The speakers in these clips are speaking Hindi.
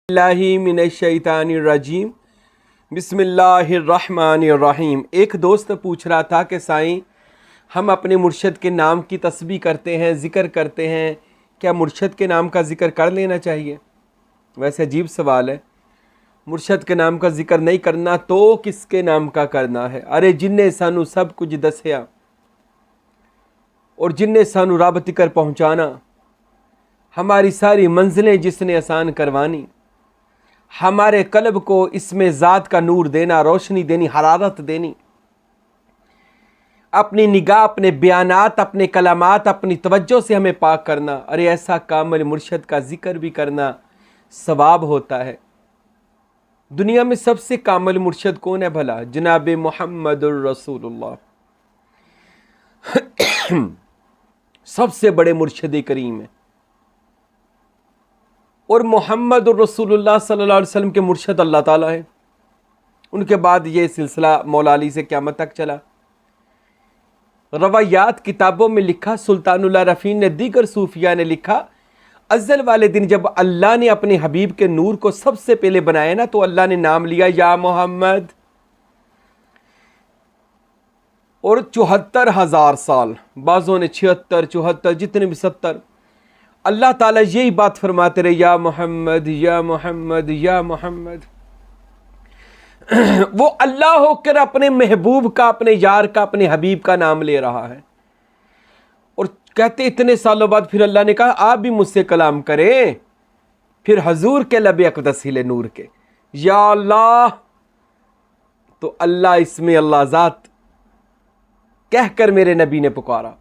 मिनश्शैतानिर्रजीम बिस्मिल्लाहिर्रहमानिर्रहीम। एक दोस्त पूछ रहा था कि साईं, हम अपने मुर्शद के नाम की तस्बीह करते हैं, ज़िक्र करते हैं, क्या मुर्शद के नाम का ज़िक्र कर लेना चाहिए? वैसे अजीब सवाल है। मुर्शद के नाम का ज़िक्र नहीं करना तो किसके नाम का करना है? अरे जिन्ने सानू सब कुछ दसिया और जिन्ने सानू रब तिकर पहुँचाना, हमारी सारी मंजिलें जिसने आसान करवानी, हमारे कल्ब को इसमें ज़ात का नूर देना, रोशनी देनी, हरारत देनी, अपनी निगाह, अपने बयानात, अपने कलामात, अपनी तवज्जो से हमें पाक करना। अरे ऐसा कामिल मुर्शद का जिक्र भी करना सवाब होता है। दुनिया में सबसे कामिल मुर्शद कौन है भला? जनाब मुहम्मदुर रसूलुल्लाह सबसे बड़े मुर्शद करीम है। और मोहम्मद रसूलुल्लाह सल्लल्लाहु अलैहि वसल्लम के मुर्शद अल्लाह ताला है। उनके बाद ये सिलसिला मौला अली से क़यामत तक चला। रवायात किताबों में लिखा, सुल्तानुल्लाह रफ़ीन ने, दीगर सूफिया ने लिखा, अज़्ज़ल वाले दिन जब अल्लाह ने अपने हबीब के नूर को सबसे पहले बनाया ना, तो अल्लाह ने नाम लिया या मोहम्मद। और 74,000 साल, बाज़ों ने 76, 74, जितने भी 70, अल्लाह ताला यही बात फरमाते रहे, या मोहम्मद या मोहम्मद या मोहम्मद। वो अल्लाह होकर अपने महबूब का, अपने यार का, अपने हबीब का नाम ले रहा है। और कहते इतने सालों बाद फिर अल्लाह ने कहा आप भी मुझसे कलाम करें। फिर हजूर के लब अक़दस हिले नूर के, या अल्लाह। तो अल्लाह इसमें अल्लाह ज़ात कहकर मेरे नबी ने पुकारा।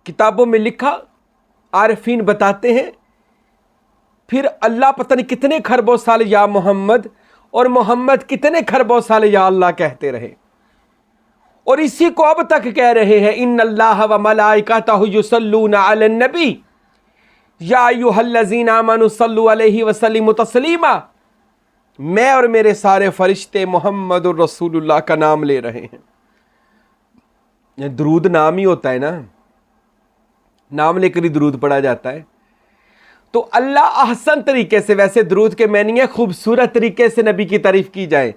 किताबों में लिखा, आरिफीन बताते हैं, फिर अल्लाह पता नहीं कितने खरबों साल या मोहम्मद और मोहम्मद कितने खरबों साल या अल्लाह कहते रहे। और इसी को अब तक कह रहे हैं, इन्नल्लाह व मलाइकतहु युसल्लूना अलन नबी या अय्युहल्लज़ीना आमनू सल्लु अलैहि व सल्लिमू तस्लीमा। मैं और मेरे सारे फरिश्ते मोहम्मदुर रसूलुल्लाह का नाम ले रहे हैं। दरूद नाम ही होता है ना, नाम लेकर ही दरूद पढ़ा जाता है। तो अल्लाह अहसन तरीके से, वैसे दरूद के मैनी है खूबसूरत तरीके से नबी की तारीफ की जाए।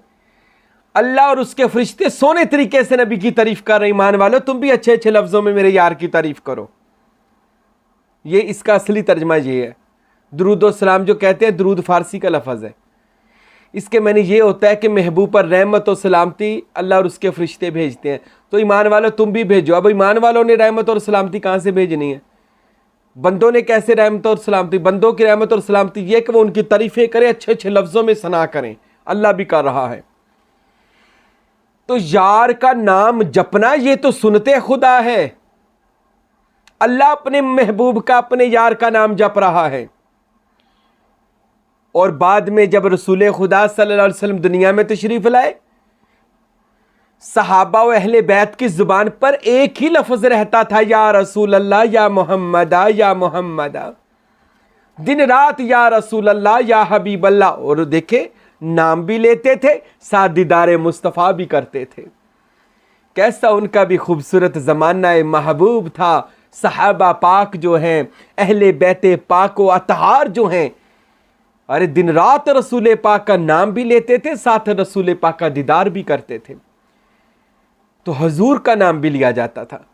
अल्लाह और उसके फरिश्ते सोने तरीके से नबी की तारीफ कर रहे। ईमान वालों, तुम भी अच्छे अच्छे लफ्जों में मेरे यार की तारीफ करो। ये इसका असली तर्जमा ये है। दरूद और सलाम जो कहते हैं, दरूद फारसी का लफ्ज़ है। इसके मैंने ये होता है कि महबूब पर रहमत और सलामती अल्लाह और उसके फरिश्ते भेजते हैं। तो ईमान वालों तुम भी भेजो। अब ईमान वालों ने रहमत और सलामती कहाँ से भेजनी है? बंदों ने कैसे रहमत और सलामती? बंदों की रहमत और सलामती ये कि वो उनकी तारीफ़ें करें, अच्छे अच्छे लफ्ज़ों में सना करें। अल्लाह भी कर रहा है। तो यार का नाम जपना ये तो सुनते खुदा है। अल्लाह अपने महबूब का, अपने यार का नाम जप रहा है। और बाद में जब रसूल खुदा सल्लल्लाहु अलैहि वसल्लम दुनिया में तशरीफ़ लाए, सहाबा व अहले बैत की जुबान पर एक ही लफ्ज़ रहता था, या रसूल अल्लाह या मोहम्मदा या मोहम्मदा। दिन रात या रसूल अल्लाह या हबीब अल्लाह। और देखे नाम भी लेते थे, साथ दीदार मुस्तफ़ा भी करते थे। कैसा उनका भी खूबसूरत ज़माना महबूब था। सहाबा पाक जो हैं, अहले बैत पाक व अतहार जो हैं, अरे दिन रात रसूल पाक का नाम भी लेते थे, साथ रसूल पाक का दीदार भी करते थे। तो हजूर का नाम भी लिया जाता था।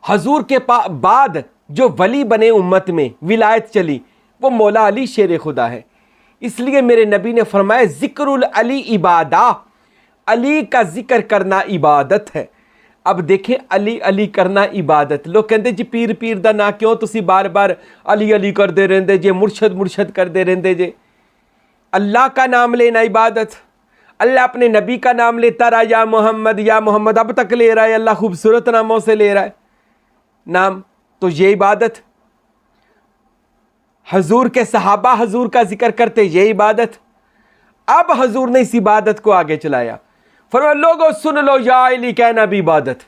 हजूर के बाद जो वली बने उम्मत में, विलायत चली, वो मौला अली शेर खुदा है। इसलिए मेरे नबी ने फरमाया, जिक्रुल अली इबादा, अली का जिक्र करना इबादत है। अब देखें, अली अली करना इबादत। लोग कहते जी पीर पीर दा ना क्यों तुसी बार बार अली अली करते रहंदे जे, मुर्शद मुर्शद करते रहंदे जे। अल्लाह का नाम लेना इबादत। अल्लाह अपने नबी का नाम लेता रहा, या मोहम्मद या मोहम्मद, अब तक ले रहा है। अल्लाह खूबसूरत नामों से ले रहा है नाम, तो ये इबादत। हजूर के सहाबा हजूर का जिक्र करते, ये इबादत। अब हजूर ने इस इबादत को आगे चलाया। फरमाया लोगों सुन लो, या अली कहना भी इबादत।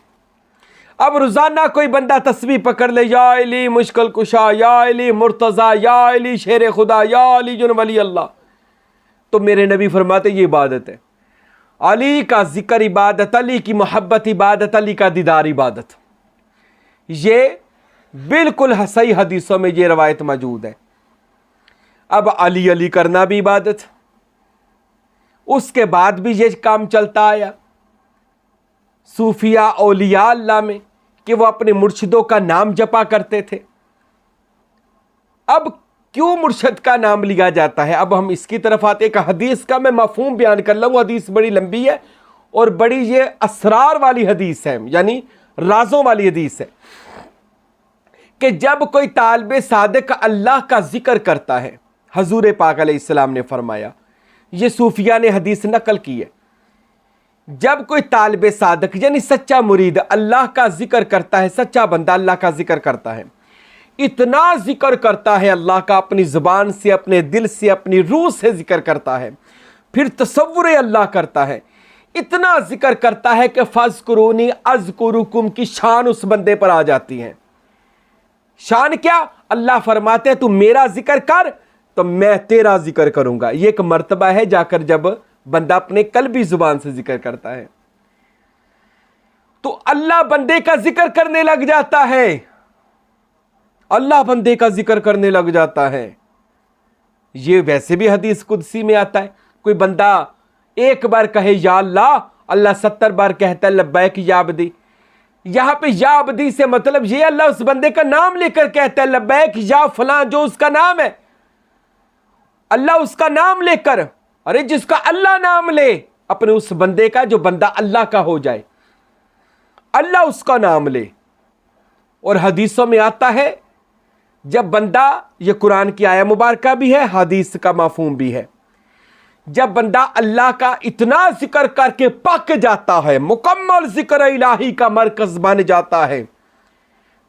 अब रोजाना कोई बंदा तस्बीह पकड़ ले, या अली मुश्किल कुशा, या अली मुर्तज़ा, या अली शेर खुदा, या अली जुन वली अल्लाह। तो मेरे नबी फरमाते ये इबादत है। अली का जिक्र इबादत, अली की मोहब्बत इबादत, अली का दीदार इबादत। ये बिल्कुल सही हदीसों में ये रवायत मौजूद है। अब अली अली करना भी इबादत। उसके बाद भी ये काम चलता आया सूफिया औलिया अल्लाह में कि वो अपने मुर्शिदों का नाम जपा करते थे। अब क्यों मुर्शिद का नाम लिया जाता है? अब हम इसकी तरफ आते। एक हदीस का मैं मफहूम बयान कर लूँ। हदीस बड़ी लंबी है और बड़ी ये असरार वाली हदीस है, यानी राजों वाली हदीस है कि जब कोई तालिब सादिक अल्लाह का जिक्र करता है, हजूर पाक अलैहिस्सलाम ने फरमाया, ये सूफिया ने हदीस नकल की है, जब कोई तालिब सादिक यानी सच्चा मुरीद अल्लाह का जिक्र करता है, सच्चा बंदा अल्लाह का जिक्र करता है, इतना जिक्र करता है अल्लाह का, अपनी जुबान से, अपने दिल से, अपनी रूह से जिक्र करता है, फिर तसव्वुर अल्लाह करता है, इतना जिक्र करता है कि फज़कुरूनी अज़कुरुकुम की शान उस बंदे पर आ जाती है। शान क्या? अल्लाह फरमाते हैं तू मेरा जिक्र कर तो मैं तेरा जिक्र करूंगा। ये एक मर्तबा है जाकर जब बंदा अपने कल्बी जुबान से जिक्र करता है तो अल्लाह बंदे का जिक्र करने लग जाता है। अल्लाह बंदे का जिक्र करने लग जाता है। ये वैसे भी हदीस कुदसी में आता है, कोई बंदा एक बार कहे या अल्लाह, अल्लाह 70 बार कहता है लब्बैक या अब्दी। यहां पे या अब्दी से मतलब ये अल्लाह उस बंदे का नाम लेकर कहता है लब्बैक या फलां, जो उसका नाम है, अल्लाह उसका नाम लेकर, अरे जिसका अल्लाह नाम ले अपने उस बंदे का, जो बंदा अल्लाह का हो जाए, अल्लाह उसका नाम ले। और हदीसों में आता है जब बंदा, ये कुरान की आया मुबारका भी है, हदीस का मफहूम भी है, जब बंदा अल्लाह का इतना जिक्र करके पक जाता है, मुकम्मल जिक्र इलाही का मरकज बन जाता है,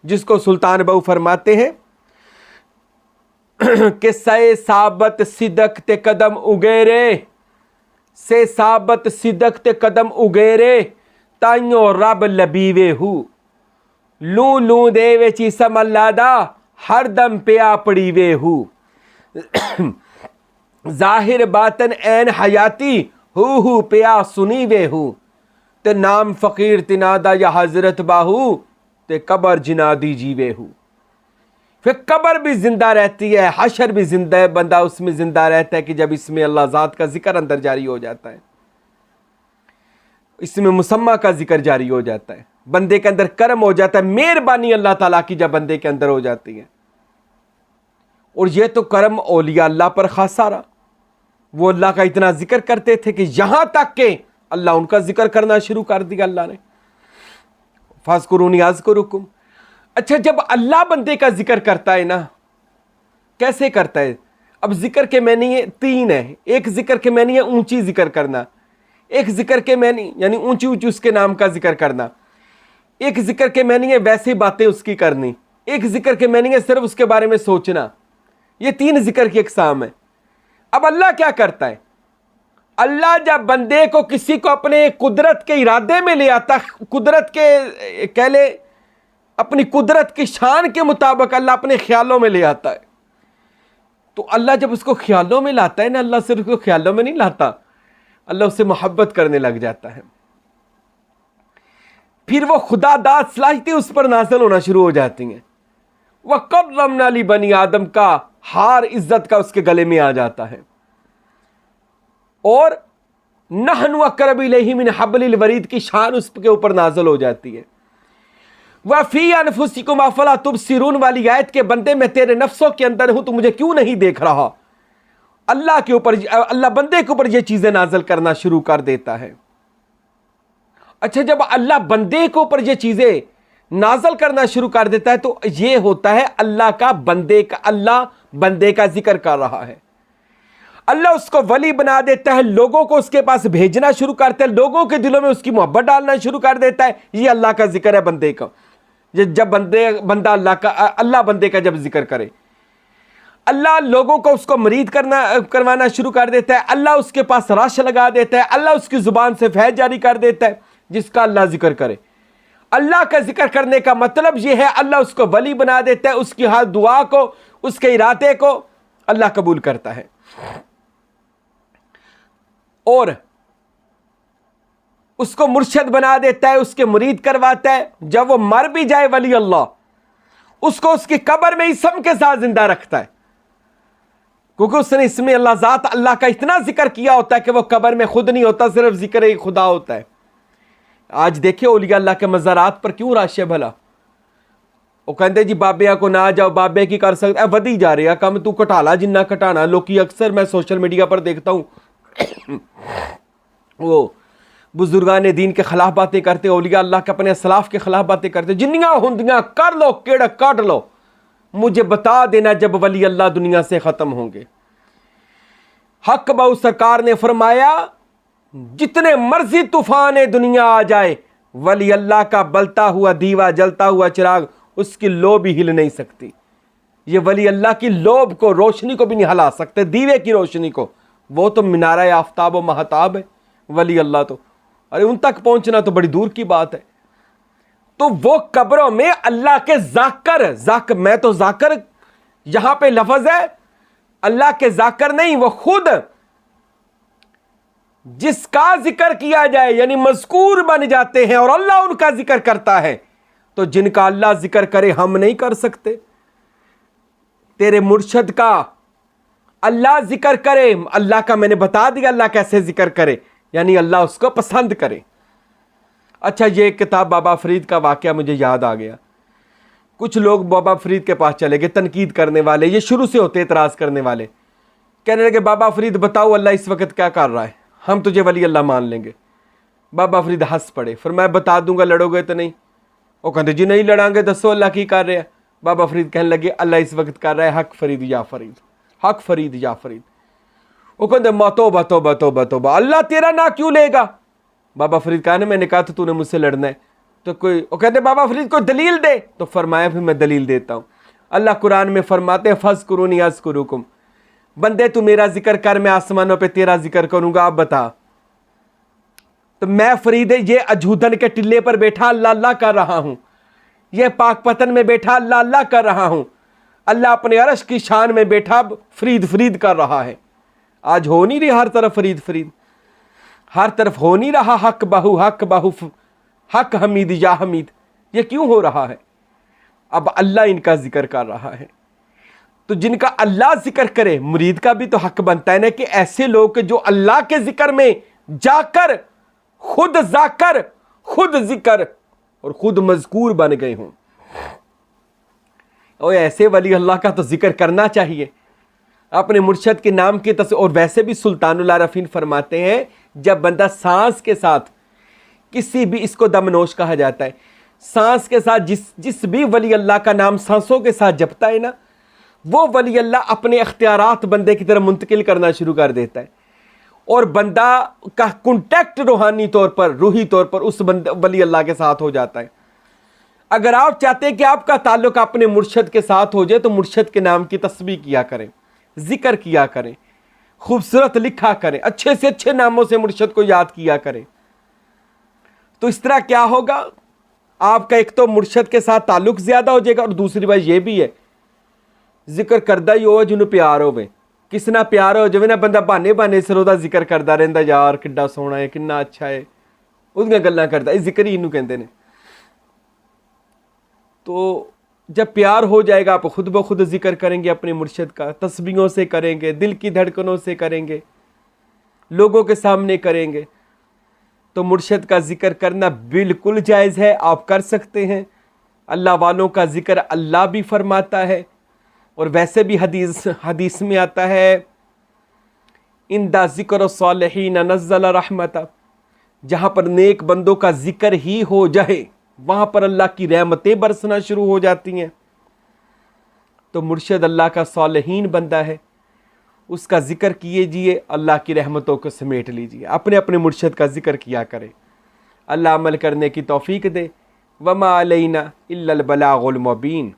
जिसको सुल्तान बहू फरमाते हैं कि से साबत सिदक ते कदम उगेरे, से साबत सिदक ते कदम उगेरे, ताइयो रब लबीवे हु, लू लू देवे ची समल्लादा, हर दम प्या पड़ीवे हु, जाहिर बातन ऐन हयाती हु प्या सुनीवे हु, ते नाम फकीर तिनादा या हजरत बाहू, ते कबर जिनादी जीवे हु। फिर कबर भी जिंदा रहती है, हशर भी जिंदा है, बंदा उसमें जिंदा रहता है कि जब इसमें अल्लाह ज़ात का जिक्र अंदर जारी हो जाता है, इसमें मुसम्मा का जिक्र जारी हो जाता है, बंदे के अंदर कर्म हो जाता है, मेहरबानी अल्लाह ताला की जब बंदे के अंदर हो जाती है। और ये तो कर्म औलिया अल्लाह पर खासा रहा, वो अल्लाह का इतना जिक्र करते थे कि यहां तक के अल्लाह उनका जिक्र करना शुरू कर दिया अल्लाह ने, फज़कुरूनी अज़कुरुकुम। अच्छा, जब अल्लाह बंदे का जिक्र करता है ना, कैसे करता है? अब जिक्र के मैनी तीन है। एक जिक्र के मैनी है ऊंची जिक्र करना, एक जिक्र के मैनी यानी ऊंची ऊंची उसके नाम का जिक्र करना, एक जिक्र के मैनी है वैसी बातें उसकी करनी, एक जिक्र के मैनी है सिर्फ उसके बारे में सोचना। ये तीन जिक्र की इकसाम है। अब अल्लाह क्या करता है? अल्लाह जब बंदे को, किसी को अपने कुदरत के इरादे में ले आता, कुदरत के कह ले अपनी कुदरत की शान के मुताबिक अल्लाह अपने ख्यालों में ले आता है, तो अल्लाह जब उसको ख्यालों में लाता है ना, अल्लाह सिर्फ उसको ख्यालों में नहीं लाता, अल्लाह उससे मोहब्बत करने लग जाता है। फिर वो खुदादाद सलाहियतें उस पर नाज़िल होना शुरू हो जाती हैं। वह कर्रमना ली बनी आदम का हार इज्जत का उसके गले में आ जाता है, और नहनु अक़रब इलैहि मिन हब्लिल वरीद की शान उसके ऊपर नाज़िल हो जाती है। वफ़ी अनफुसिकुम अफ़ला तुबसिरून वाली आयत के बंदे मैं तेरे नफ्सों के अंदर हूं, तू मुझे क्यों नहीं देख रहा? अल्लाह के ऊपर, अल्लाह बंदे के ऊपर ये चीजें नाज़िल करना शुरू कर देता है। अच्छा, जब अल्लाह बंदे के ऊपर ये चीजें नाज़िल करना शुरू कर देता है तो ये होता है अल्लाह का बंदे का, अल्लाह बंदे का जिक्र कर रहा है। अल्लाह उसको वली बना देता है, लोगों को उसके पास भेजना शुरू करता है, लोगों के दिलों में उसकी मोहब्बत डालना शुरू कर देता है। ये अल्लाह का जिक्र है बंदे का। जब बंदा अल्लाह बंदे का जब जिक्र करे, अल्लाह लोगों को उसको मरीद करवाना शुरू कर देता है, अल्लाह उसके पास रश लगा देता है, अल्लाह उसकी जुबान से फैज़ जारी कर देता है जिसका अल्लाह जिक्र करे। अल्लाह का जिक्र करने का मतलब यह है अल्लाह उसको वली बना देता है, उसकी हर दुआ को, उसके इरादे को अल्लाह कबूल करता है और उसको मुर्शिद बना देता है, उसके मुरीद करवाता है। जब वो मर भी जाए वली अल्लाह, उसको उसकी कब्र में इसम के साथ जिंदा रखता है। क्योंकि उसने इसमें अल्लाह ज़ात अल्लाह का इतना जिक्र किया होता है कि वो कब्र में खुद नहीं होता, सिर्फ जिक्र एक खुदा होता है। आज देखिए औलिया अल्लाह के मज़ारात पर क्यों रश है भला। वो कहते जी बाबे को ना जाओ, बाबे की कर सकते वधी जा रहा कम, तू घटाला जिन्ना घटाना। लोग अक्सर मैं सोशल मीडिया पर देखता हूँ वो बुजुर्गान दीन के खिलाफ बातें करते, औलिया अल्लाह के अपने असलाफ के खिलाफ बातें करते। जिन्नियाँ होंदियाँ कर लो, केड़ा काट लो, मुझे बता देना जब वली अल्लाह दुनिया से ख़त्म होंगे। हक बहु सरकार ने फरमाया जितने मर्जी तूफान दुनिया आ जाए, वली अल्लाह का बलता हुआ दीवा, जलता हुआ चिराग, उसकी लो भी हिल नहीं सकती। ये वली अल्लाह की लोब को, रोशनी को भी नहीं हिला सकते, दीवे की रोशनी को। वो तो मीनारा आफ्ताब व महताब है वली अल्लाह तो, अरे उन तक पहुंचना तो बड़ी दूर की बात है। तो वो कब्रों में अल्लाह के जाकर, मैं तो जाकर यहां पे लफ्ज है, अल्लाह के जाकर नहीं, वो खुद जिसका जिक्र किया जाए यानी मज़कूर बन जाते हैं और अल्लाह उनका जिक्र करता है। तो जिनका अल्लाह जिक्र करे हम नहीं कर सकते। तेरे मुर्शद का अल्लाह जिक्र करे, अल्लाह का मैंने बता दिया अल्लाह कैसे जिक्र करे, यानी अल्लाह उसको पसंद करे। अच्छा, ये किताब बाबा फरीद का वाकया मुझे याद आ गया। कुछ लोग बाबा फरीद के पास चले गए, तनकीद करने वाले, ये शुरू से होते इतराज़ करने वाले, कहने लगे बाबा फरीद बताओ अल्लाह इस वक्त क्या कर रहा है, हम तुझे वली अल्लाह मान लेंगे। बाबा फरीद हंस पड़े, फिर मैं बता दूंगा, लड़ोगे तो नहीं? वो कहते जी नहीं लड़ांगे, दसो अल्लाह की कर रहे हैं। बाबा फरीद कहने लगे अल्लाह इस वक्त कर रहा है हक फरीद या फरीद, हक फरीद या फरीद। वो कहते तोबा तोबा तोबा तोबा, अल्लाह तेरा ना क्यों लेगा? बाबा फरीद कहा ना मैंने कहा तो तूने मुझसे लड़ना है, तो कोई, वो कहते बाबा फरीद कोई दलील दे। तो फरमाया फिर मैं दलील देता हूँ। अल्लाह कुरान में फरमाते हैं फज़कुरूनी अज़कुरुकुम, बंदे तू मेरा जिक्र कर, मैं आसमानों पे तेरा जिक्र करूंगा, आप बता। तो मैं फरीद ये अजूदन के टिल्ले पर बैठा अल्लाह अल्लाह कर रहा हूं, ये पाकपतन में बैठा अल्लाह अल्लाह कर रहा हूं, अल्लाह अपने अर्श की शान में बैठा फरीद फरीद कर रहा है। आज हो नहीं रही हर तरफ फरीद फरीद, हर तरफ हो नहीं रहा हक बाहू हक हमीद या हमीद, ये क्यों हो रहा है? अब अल्लाह इनका जिक्र कर रहा है। तो जिनका अल्लाह जिक्र करे, मुरीद का भी तो हक बनता है ना कि ऐसे लोग जो अल्लाह के जिक्र में जाकर खुद जाकर, खुद जिक्र और खुद मजकूर बन गए हों। और ऐसे वली अल्लाह का तो जिक्र करना चाहिए, अपने मुर्शद के नाम की तस्वीर। और वैसे भी सुल्तानुल आरफीन फरमाते हैं जब बंदा सांस के साथ किसी भी, इसको दमनोश कहा जाता है, सांस के साथ जिस भी वली अल्लाह का नाम सांसों के साथ जपता है ना, वो वली अल्लाह अपने अख्तियारात बंदे की तरफ मुंतकिल करना शुरू कर देता है और बंदा का कॉन्टैक्ट रूहानी तौर पर, रूही तौर पर उस वली अल्लाह के साथ हो जाता है। अगर आप चाहते हैं कि आपका ताल्लुक अपने मुर्शद के साथ हो जाए तो मुर्शद के नाम की तस्बीह किया करें, जिक्र किया करें, खूबसूरत लिखा करें, अच्छे से अच्छे नामों से मुर्शद को याद किया करें। तो इस तरह क्या होगा, आपका एक तो मुर्शद के साथ ताल्लुक ज्यादा हो जाएगा और दूसरी बात यह भी है जिक्र करदा ही हो जिन्होंने प्यार होवे, किस ना प्यार हो जाए ना बंदा बहाने बहाने सिर ओहदा जिक्र करता रहता, यार किड्डा सोहना है, किन्ना अच्छा है, उसदियां गल्लां करदा, ये जिक्र ही इनू कहंदे ने। तो जब प्यार हो जाएगा आप खुद ब खुद जिक्र करेंगे अपने मुर्शद का, तस्बीहों से करेंगे, दिल की धड़कनों से करेंगे, लोगों के सामने करेंगे। तो मुर्शद का जिक्र करना बिल्कुल जायज़ है, आप कर सकते हैं। अल्लाह वालों का जिक्र अल्लाह भी फरमाता है और वैसे भी हदीस में आता है इंदा ज़िक्र सालिहीन नज़्ज़ल रहमत, जहाँ पर नेक बंदों का जिक्र ही हो जाए वहाँ पर अल्लाह की रहमतें बरसना शुरू हो जाती हैं। तो मुर्शद अल्लाह का सालिहीन बंदा है, उसका जिक्र कीजिए, अल्लाह की रहमतों को समेट लीजिए, अपने अपने मुर्शद का जिक्र किया करें। अल्लाह अमल करने की तौफीक दे। वमा अलैना इल्लल बलागुल मुबीन।